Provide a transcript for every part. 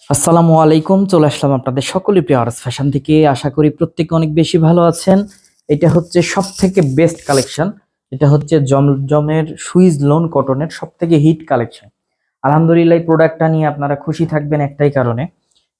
আসসালামু আলাইকুম। চলে আসলাম আপনাদের সকলের প্রিয় আরএস ফ্যাশন থেকে। আশা করি প্রত্যেকে অনেক বেশি ভালো আছেন। এটা হচ্ছে সব থেকে বেস্ট কালেকশন। এটা হচ্ছে জমজমের সুইস লোন কটনের সব থেকে হিট কালেকশন। আলহামদুলিল্লাহ এই প্রোডাক্টটা নিয়ে আপনারা খুশি থাকবেন একটাই কারণে,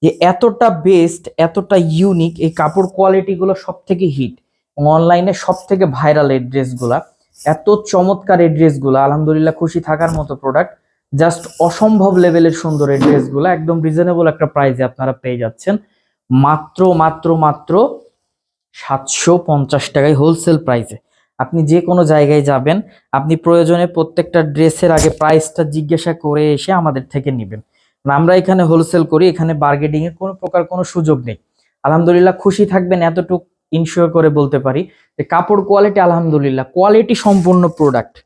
যে এতটা বেস্ট, এতটা ইউনিক, এই কাপড় কোয়ালিটি গুলো সব থেকে হিট এবং অনলাইনে সব থেকে ভাইরাল এই ড্রেসগুলা। এত চমৎকার এই ড্রেসগুলো, আলহামদুলিল্লাহ খুশি থাকার মতো প্রোডাক্ট। জাস্ট অসম্ভব লেভেলের সুন্দর এই ড্রেসগুলো একদম রিজনেবল একটা প্রাইসে আপনারা পেয়ে যাচ্ছেন। মাত্র মাত্র মাত্র 750 টাকায় হোলসেল প্রাইসে। আপনি যে কোনো জায়গায় যাবেন, আপনি প্রয়োজনে প্রত্যেকটা ড্রেসের আগে প্রাইসটা জিজ্ঞাসা করে এসে আমাদের থেকে নেবেন। আমরা এখানে হোলসেল করি, এখানে বার্গেনিং এর কোনো প্রকার কোনো সুযোগ নেই। আলহামদুলিল্লাহ খুশি থাকবেন এতটুকু ইনশিওর করে বলতে পারি যে কাপড় কোয়ালিটি আলহামদুলিল্লাহ কোয়ালিটি সম্পূর্ণ প্রোডাক্ট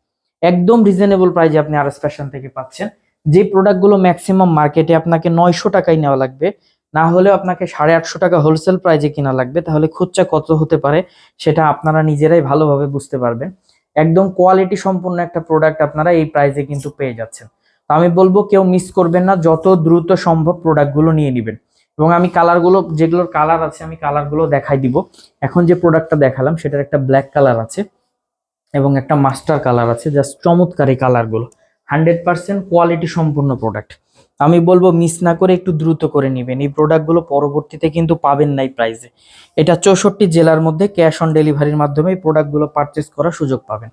একদম রিজনেবল প্রাইসে আপনি আরএস ফ্যাশন থেকে পাচ্ছেন। যে প্রোডাক্টগুলো ম্যাক্সিমাম মার্কেটে আপনাকে 900 টাকায় নেওয়া লাগবে, না হলেও আপনাকে 850 টাকা হোলসেল প্রাইজে কিনা লাগবে, তাহলে খুচরা কত হতে পারে সেটা আপনারা নিজেরাই ভালোভাবে বুঝতে পারবেন। একদম কোয়ালিটি সম্পূর্ণ একটা প্রোডাক্ট আপনারা এই প্রাইজে কিন্তু পেয়ে যাচ্ছেন। তো আমি বলবো কেউ মিস করবেন না, যত দ্রুত সম্ভব প্রোডাক্টগুলো নিয়ে নেবেন। এবং আমি কালারগুলো, যেগুলোর কালার আছে আমি কালারগুলো দেখাই দিব। এখন যে প্রোডাক্টটা দেখালাম সেটার একটা ব্ল্যাক কালার আছে এবং একটা মাস্টার কালার আছে। জাস্ট চমৎকার এই কালারগুলো, 100% কোয়ালিটি সম্পূর্ণ প্রোডাক্ট। আমি বলবো মিস না করে একটু দ্রুত করে নেবেন, এই প্রোডাক্টগুলো পরবর্তীতে কিন্তু পাবেন না এই প্রাইসে। এটা 64 জেলার মধ্যে ক্যাশ অন ডেলিভারির মাধ্যমে এই প্রোডাক্টগুলো পারচেস করার সুযোগ পাবেন।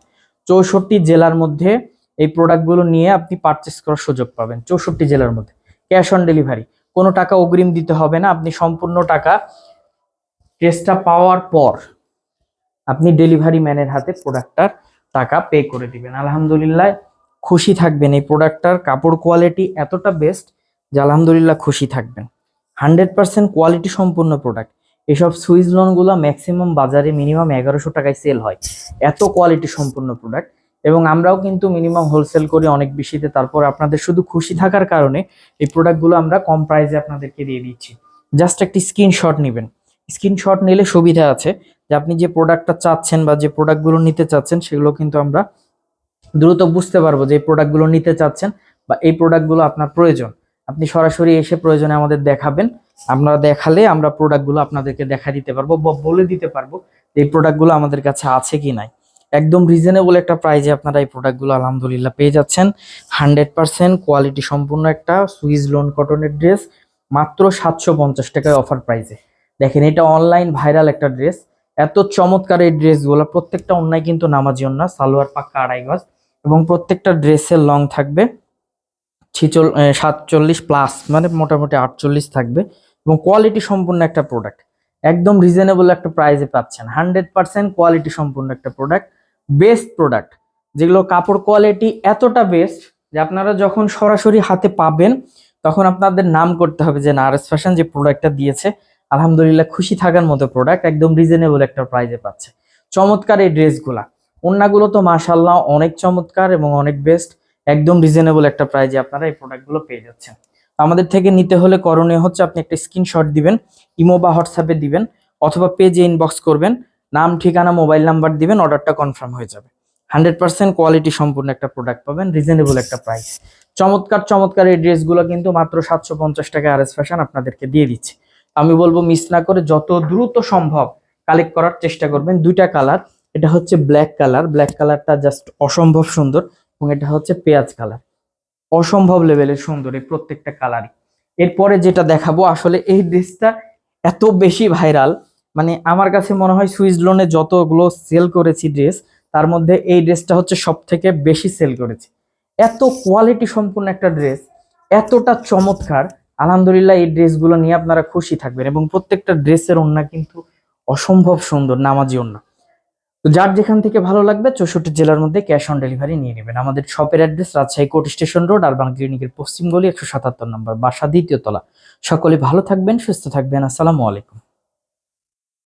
64 জেলার মধ্যে এই প্রোডাক্টগুলো নিয়ে আপনি পারচেস করার সুযোগ পাবেন। 64 জেলার মধ্যে ক্যাশ অন ডেলিভারি, কোনো টাকা অগ্রিম দিতে হবে না। আপনি সম্পূর্ণ টাকা ড্রেসটা পাওয়ার পর আপনি ডেলিভারি ম্যানের হাতে প্রোডাক্টটার টাকা পে করে দিবেন। আলহামদুলিল্লাহ খুশি থাকবেন, এই প্রোডাক্টটার কাপড় কোয়ালিটি এতটা বেস্ট যে আলহামদুলিল্লাহ খুশি থাকবেন। 100% কোয়ালিটি সম্পূর্ণ প্রোডাক্ট। এসব সুইস লোনগুলো ম্যাক্সিমাম বাজারে মিনিমাম 1100 টাকায় সেল হয়, এত কোয়ালিটি সম্পূর্ণ প্রোডাক্ট। এবং আমরাও কিন্তু মিনিমাম হোলসেল করি অনেক বেশিতে, তারপর আপনাদের শুধু খুশি থাকার কারণে এই প্রোডাক্টগুলো আমরা কম প্রাইসে আপনাদেরকে দিয়ে দিচ্ছি। জাস্ট একটি স্ক্রিনশট নেবেন। স্ক্রিনশট নিলে সুবিধা আছে যে আপনি যে প্রোডাক্টটা চাচ্ছেন বা যে প্রোডাক্টগুলো নিতে চাচ্ছেন সেগুলো কিন্তু আমরা দ্রুত বুঝতে পারবো যে এই প্রোডাক্টগুলো নিতে চাচ্ছেন বা এই প্রোডাক্টগুলো আপনার প্রয়োজন। আপনি সরাসরি এসে প্রয়োজনে আমাদের দেখাবেন, আমরা দেখালে আমরা প্রোডাক্টগুলো আপনাদেরকে দেখা দিতে পারবো বা বলে দিতে পারবো যে এই প্রোডাক্টগুলো আমাদের কাছে আছে কি নাই। একদম রিজনেবল একটা প্রাইজে আপনারা এই প্রোডাক্টগুলো আলহামদুলিল্লাহ পেয়ে যাচ্ছেন। 100% কোয়ালিটি সম্পূর্ণ একটা সুইস লোন কটনের ড্রেস, মাত্র 750 টাকায় অফার প্রাইজে। দেখেন এটা অনলাইন ভাইরাল একটা ড্রেস। এত চমৎকার এই ড্রেসগুলো, প্রত্যেকটা অন্যায় কিন্তু নামাজি ওন্না, সালোয়ার পাক্কা 2.5 গজ এবং প্রত্যেকটা ড্রেসের লং থাকবে 47+, মানে মোটামুটি 48 থাকবে। এবং কোয়ালিটি সম্পূর্ণ একটা প্রোডাক্ট, একদম রিজনেবল একটা প্রাইসে পাচ্ছেন। 100% কোয়ালিটি সম্পূর্ণ একটা প্রোডাক্ট, বেস্ট প্রোডাক্ট, যেগুলো কাপড় কোয়ালিটি এতটা বেস্ট যে আপনারা যখন সরাসরি হাতে পাবেন তখন আপনাদের নাম করতে হবে যে না, আরএস ফ্যাশন যে প্রোডাক্টটা দিয়েছে আলহামদুলিল্লাহ খুশি থাকার মতো প্রোডাক্ট, একদম রিজনেবল একটা প্রাইসে পাচ্ছে। চমৎকার এই ড্রেসগুলা, ওড়নাগুলো তো মাশাআল্লাহ অনেক চমৎকার এবং অনেক বেস্ট। একদম রিজনেবল একটা প্রাইসে আপনারা এই প্রোডাক্টগুলো পেয়ে যাচ্ছেন। আমাদের থেকে নিতে হলে করণীয় হচ্ছে আপনি একটা স্ক্রিনশট দিবেন, ইমো বা হোয়াটসঅ্যাপে দিবেন, অথবা পেজে ইনবক্স করবেন, নাম ঠিকানা মোবাইল নাম্বার দিবেন, অর্ডারটা কনফার্ম হয়ে যাবে। 100% কোয়ালিটি সম্পূর্ণ একটা প্রোডাক্ট পাবেন, রিজনেবল একটা প্রাইস। চমৎকার চমৎকার এই ড্রেসগুলো কিন্তু মাত্র 750 টাকায় আরএস ফ্যাশন আপনাদেরকে দিয়ে দিচ্ছে। আমি বলবো মিস না করে যত দ্রুত সম্ভব কালেক্ট করার চেষ্টা করবেন। দুইটা কালার, এটা হচ্ছে ব্ল্যাক কালার, ব্ল্যাক কালারটা জাস্ট অসম্ভব সুন্দর, এবং এটা হচ্ছে পেঁয়াজ কালার, অসম্ভব লেভেলের সুন্দর এই প্রত্যেকটা কালারই। এরপরে যেটা দেখাবো, আসলে এই ড্রেসটা এত বেশি ভাইরাল, মানে আমার কাছে মনে হয় সুইস লোনে যতগুলো সেল করেছি ড্রেস তার মধ্যে এই ড্রেসটা হচ্ছে সব থেকে বেশি সেল করেছি। এত কোয়ালিটি সম্পূর্ণ একটা ড্রেস, এতটা চমৎকার। আলহামদুলিল্লাহ এই ড্রেসগুলো নিয়ে আপনারা খুশি থাকবেন এবং প্রত্যেকটা ড্রেসের ওড়না কিন্তু অসম্ভব সুন্দর, নামাজি ওড়না। তো যার যেখান থেকে ভালো লাগবে 64 জেলার মধ্যে ক্যাশ অন ডেলিভারি নিয়ে নেবেন। আমাদের শপের address Rajshahi court station road, urban ক্লিনিকের পশ্চিম গলি 177 নম্বর, বাসা 2য় তলা। সকলে ভালো থাকবেন, সুস্থ থাকবেন। আসসালামু আলাইকুম।